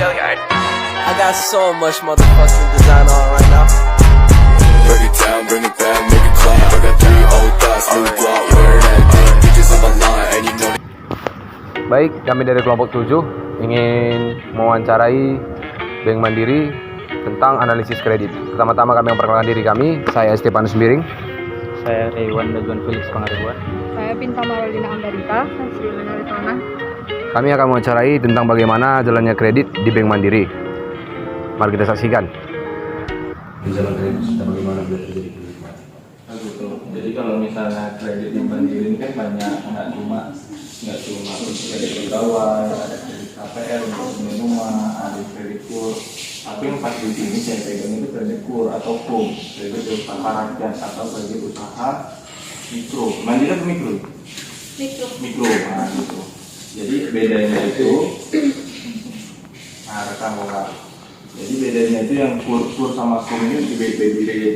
I got so much motherfucking design on right now. Break it down, bring it back, make it clap. I got 3 old thoughts, new block, where that thing. Bitches on my line, and you know. Baik, kami dari kelompok 7 ingin mewawancarai Bank Mandiri tentang analisis kredit. Pertama-tama kami memperkenalkan diri kami. Saya Stefanus Miring. Saya Rewan Daguan Felix Pangaribuan. Saya Pinta Marolina Ambarita. Saya Sri Lena. Kami akan mewawancarai tentang bagaimana jalannya kredit di Bank Mandiri. Mari kita saksikan. Di jalan kredit kita bagaimana biar terjadi kredit. Jadi kalau misalnya kredit di Mandiri ini kan banyak, nggak cuma untuk kredit pegawai, ada kredit KPR untuk beli rumah, ada kredit kur. Tapi yang pasti di sini saya pegang itu kredit kur atau KUM, kredit usaha rakyat atau kredit usaha mikro. Mandiri atau mikro? Mikro, nah gitu. Jadi bedanya itu, rekam orang. Jadi bedanya itu yang kur sama KUM ini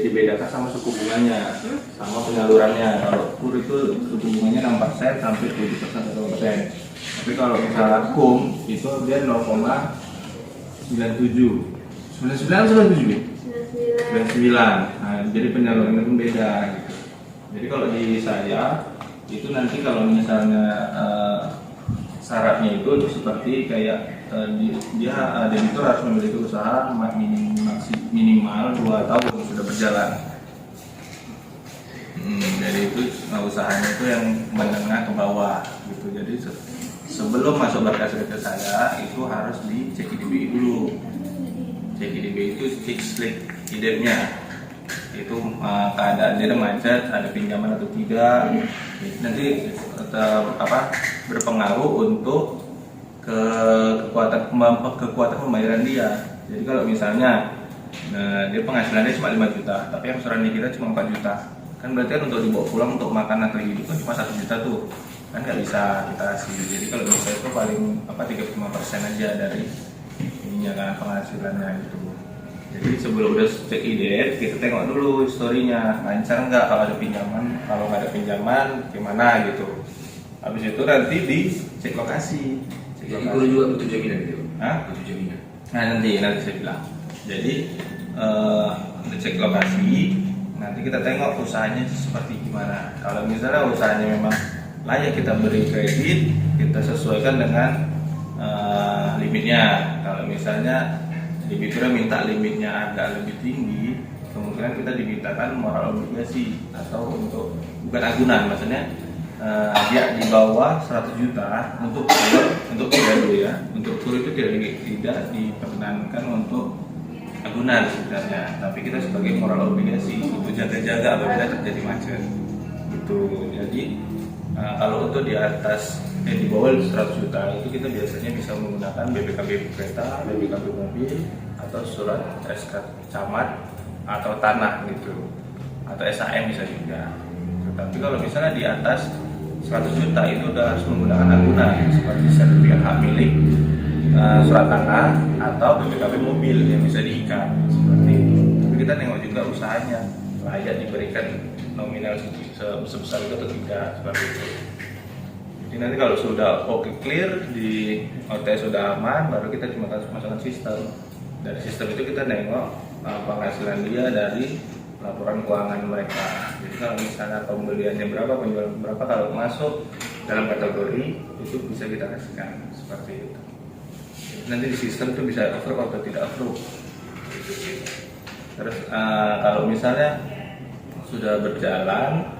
dibedakan sama suku bunganya, sama penyalurannya. Kalau kur itu suku bunganya 6% sampai 7% atau 1%. Tapi kalau misalnya KUM itu dia 0,97. 99 atau 97? 99. Nah, jadi penyalurannya pun beda gitu. Jadi kalau di saya itu nanti kalau misalnya syaratnya itu seperti kayak dia debitur harus memiliki usaha minimal 2 tahun sudah berjalan. Jadi itu usahanya itu yang menengah ke bawah gitu. Jadi sebelum masuk berkas ke saya itu harus dicek IDBI dulu. Cek IDBI itu cek slip IDEP-nya. Itu keadaan dia macet, ada pinjaman atau tidak. Nanti berpengaruh untuk kekuatan pembayaran dia. Jadi kalau misalnya dia penghasilannya cuma 5 juta, tapi yang angsuran kita cuma 4 juta, kan berarti kan untuk dibawa pulang untuk makan atau hidup kan cuma 1 juta tuh, kan nggak bisa kita kasih. Jadi kalau bisa itu paling 35% aja dari ininya kan penghasilannya gitu. Jadi sebelum udah cek IDEP, kita tengok dulu historinya, lancar nggak kalau ada pinjaman, kalau nggak ada pinjaman gimana gitu. Habis itu nanti dicek lokasi. Jadi guru juga butuh jaminan gitu? Hah? Butuh jaminan? Nah nanti saya bilang. Jadi cek lokasi, nanti kita tengok usahanya seperti gimana. Kalau misalnya usahanya memang layak kita beri kredit, kita sesuaikan dengan limitnya. Kalau misalnya debiturnya minta limitnya agak lebih tinggi, kemungkinan kita dimintakan moral obligasi atau untuk bukan agunan, maksudnya dia di bawah 100 juta untuk dulu ya. Untuk kur itu tidak diperkenankan untuk agunan sebenarnya, tapi kita sebagai moral obligasi itu jaga-jaga apabila terjadi macet gitu. Jadi kalau untuk di atas di bawah 100 juta itu kita biasanya bisa menggunakan BPKB kereta, BPKB mobil, atau surat SK camat atau tanah gitu, atau SAM bisa juga. Tapi kalau misalnya di atas 100 juta itu udah harus menggunakan agunan seperti sertifikat hak milik, surat tanah, atau BPKB mobil yang bisa diikat seperti itu. Tapi kita nengok juga usahanya layak diberikan nominal sebesar itu atau tidak seperti itu. Jadi nanti kalau sudah clear di OTS sudah aman, baru kita cuma masukkan sistem. Dari sistem itu kita nengok penghasilan dia dari laporan keuangan mereka. Jadi kalau misalnya pembeliannya berapa, penjualan berapa, kalau masuk dalam kategori itu bisa kita kasihkan seperti itu. Jadi nanti di sistem itu bisa approve atau tidak approve. Terus kalau misalnya sudah berjalan,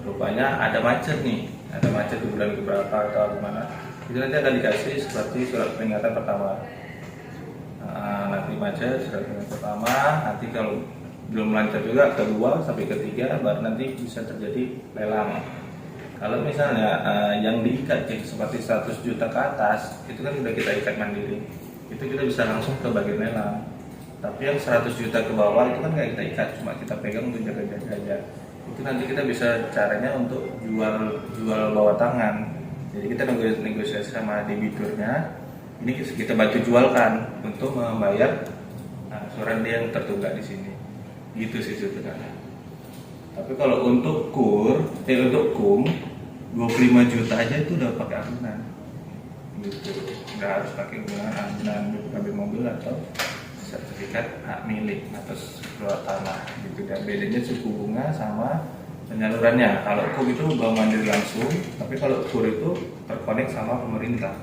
rupanya ada macet nih, ada macet di bulan keberapa atau gimana, itu nanti akan dikasih seperti surat peringatan pertama. Nanti macet surat peringatan pertama, nanti kalau belum lancar juga kedua sampai ketiga, baru nanti bisa terjadi lelang. Kalau misalnya yang diikat seperti 100 juta ke atas, itu kan sudah kita ikat mandiri, itu kita bisa langsung ke bagian lelang. Tapi yang 100 juta ke bawah itu kan kayak kita ikat, cuma kita pegang untuk jaga-jaga aja. Itu nanti kita bisa caranya untuk jual bawah tangan. Jadi kita negosiasi sama debiturnya, ini kita bantu jualkan untuk membayar angsuran dia yang tertunggak di sini. Gitu sih sebenarnya. Tapi kalau untuk KUM 25 juta aja itu udah pakai agunan. gitu. Nggak harus pakai gunakan BPKB mobil atau sertifikat hak milik atas keluar tanah gitu. Dan bedanya suku bunga sama penyalurannya. Kalau KUR itu bank mandiri langsung, tapi kalau KUR itu terkonek sama pemerintah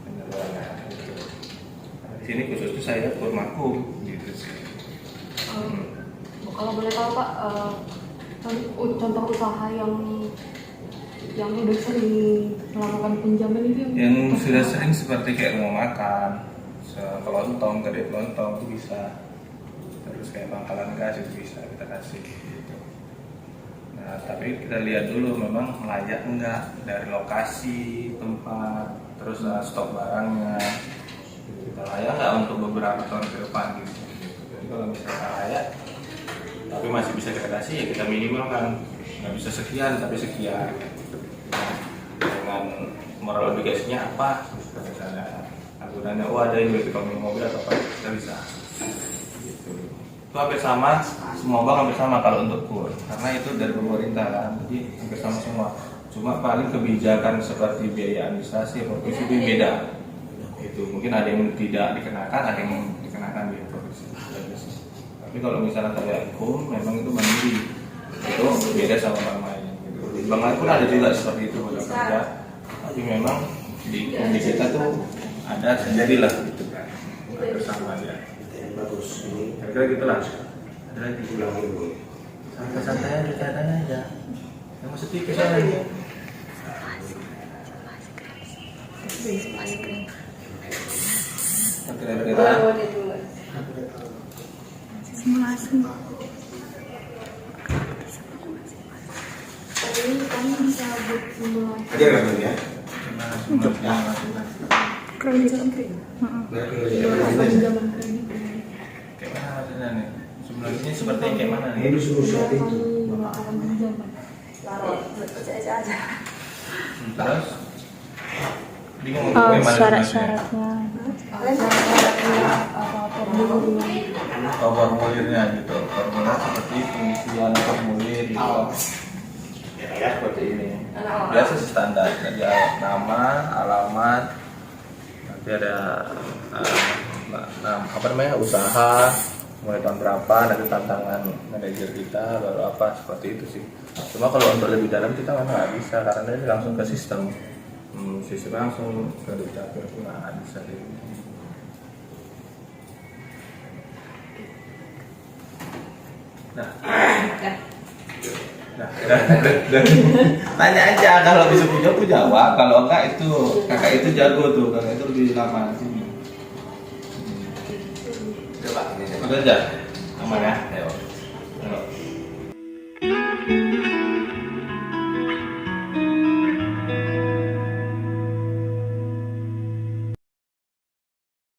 penyalurannya gitu. Nah, di sini khusus itu saya KUR Makum gitu sih. Kalau boleh tahu Pak, contoh usaha yang udah sering melakukan pinjaman itu Yang sudah sering seperti kayak rumah makan, kelontong, kedai kelontong itu bisa. Terus kayak pangkalan gas itu bisa kita kasih gitu. Nah, tapi kita lihat dulu memang layak enggak dari lokasi, tempat, terus stok barangnya. Kita layak enggak untuk beberapa tahun ke depan gitu. Jadi kalau misalnya layak, tapi masih bisa kita kasih, ya kita minimal kan nggak bisa sekian tapi sekian. Nah, dengan moral obligasinya apa? Misalnya aturannya, ada yang BPKB mobil atau apa, kita bisa. Gitu. Itu hampir sama, semua bank hampir sama kalau untuk KUR, karena itu dari pemerintah kan, jadi hampir sama semua. Cuma paling kebijakan seperti biaya administrasi provinsi itu beda. Itu mungkin ada yang tidak dikenakan, ada yang dikenakan di provinsi. Tapi kalau misalnya kayak KUR, memang itu mandiri, itu beda sama bank lain. Gitu. Di bank lain pun ada juga seperti itu kerja, tapi memang di kita tuh ada sendirilah gitu kan, bersama aja. Bagus. Kira-kira gitulah. Ada lagi santai-santai aja, bercandanya aja. Yang mau sedikit aja. Kira-kira ini kami bisa buat simulasi Ada nggak tuh ya? kredit Nggak pinjaman kredit. kayak mana maksudnya nih? Sebelumnya seperti kayak mana nih? Ini disuruh Bila setting. kami melakukan pinjaman. Terus bingung gimana syarat-syaratnya. Syarat-syaratnya formulir. Oh, formulirnya gitu. Formulir seperti pengisian formulir gitu. Ya seperti ini. Biasa sih standar. Jadi nama, alamat, nanti ada usaha, mulai tahun berapa, nanti tantangan manajer kita, baru apa, seperti itu sih. Cuma kalau untuk lebih dalam kita nggak bisa, karena ini langsung ke sistem. Sistem langsung ke dukcapil itu nggak bisa sih. Tanya aja, kalau bisa punya aku jawab, kalau enggak itu kakak itu jago tuh, kakak itu lebih lama di sini. Coba ini saya. Udah aja, aman ya. Ayo.